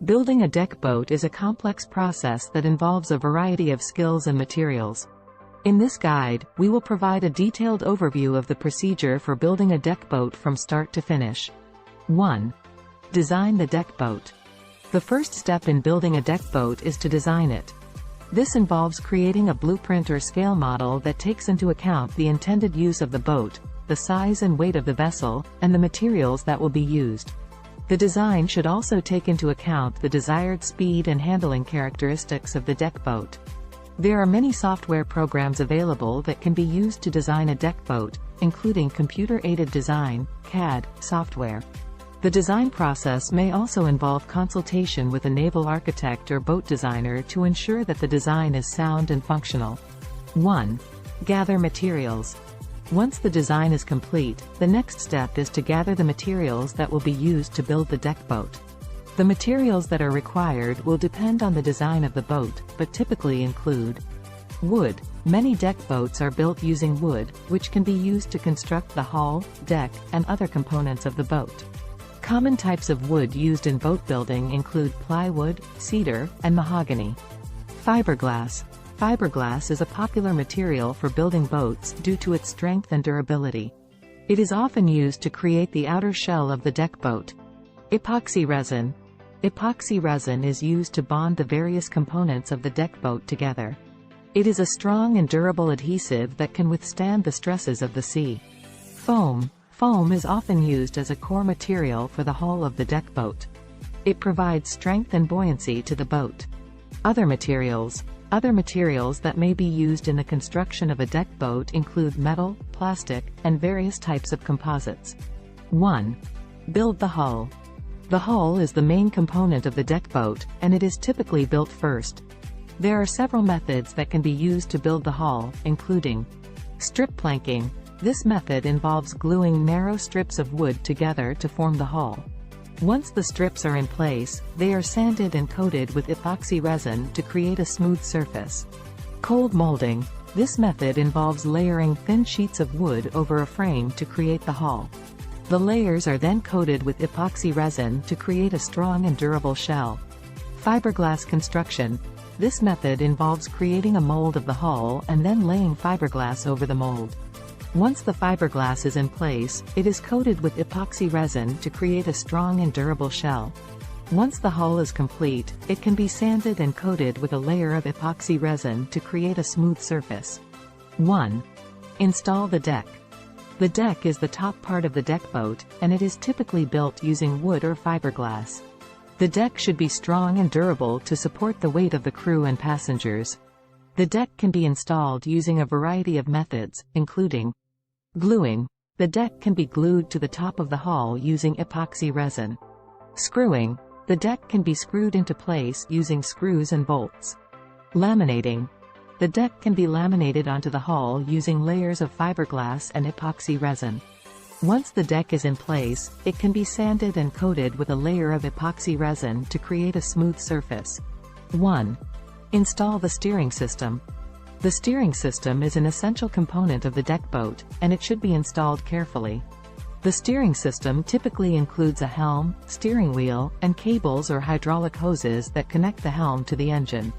Building a deck boat is a complex process that involves a variety of skills and materials. In this guide, we will provide a detailed overview of the procedure for building a deck boat from start to finish. 1. Design the deck boat. The first step in building a deck boat is to design it. This involves creating a blueprint or scale model that takes into account the intended use of the boat, the size and weight of the vessel, and the materials that will be used. The design should also take into account the desired speed and handling characteristics of the deck boat. There are many software programs available that can be used to design a deck boat, including computer-aided design, CAD, software. The design process may also involve consultation with a naval architect or boat designer to ensure that the design is sound and functional. 1. Gather materials. Once the design is complete, the next step is to gather the materials that will be used to build the deck boat. The materials that are required will depend on the design of the boat, but typically include wood. Many deck boats are built using wood, which can be used to construct the hull, deck, and other components of the boat. Common types of wood used in boat building include plywood, cedar, and mahogany. Fiberglass. Fiberglass is a popular material for building boats due to its strength and durability. It is often used to create the outer shell of the deck boat. Epoxy resin. Epoxy resin is used to bond the various components of the deck boat together. It is a strong and durable adhesive that can withstand the stresses of the sea. Foam. Foam is often used as a core material for the hull of the deck boat. It provides strength and buoyancy to the boat. Other materials. Other materials that may be used in the construction of a deck boat include metal, plastic, and various types of composites. 1. Build the hull. The hull is the main component of the deck boat, and it is typically built first. There are several methods that can be used to build the hull, including strip planking. This method involves gluing narrow strips of wood together to form the hull. Once the strips are in place, they are sanded and coated with epoxy resin to create a smooth surface. Cold molding. This method involves layering thin sheets of wood over a frame to create the hull. The layers are then coated with epoxy resin to create a strong and durable shell. Fiberglass construction. This method involves creating a mold of the hull and then laying fiberglass over the mold. Once the fiberglass is in place, it is coated with epoxy resin to create a strong and durable shell. Once the hull is complete, it can be sanded and coated with a layer of epoxy resin to create a smooth surface. 1. Install the deck. The deck is the top part of the deck boat, and it is typically built using wood or fiberglass. The deck should be strong and durable to support the weight of the crew and passengers. The deck can be installed using a variety of methods, including gluing. The deck can be glued to the top of the hull using epoxy resin. Screwing. The deck can be screwed into place using screws and bolts. Laminating. The deck can be laminated onto the hull using layers of fiberglass and epoxy resin. Once the deck is in place, it can be sanded and coated with a layer of epoxy resin to create a smooth surface. 1. Install the steering system. The steering system is an essential component of the deck boat, and it should be installed carefully. The steering system typically includes a helm, steering wheel, and cables or hydraulic hoses that connect the helm to the engine.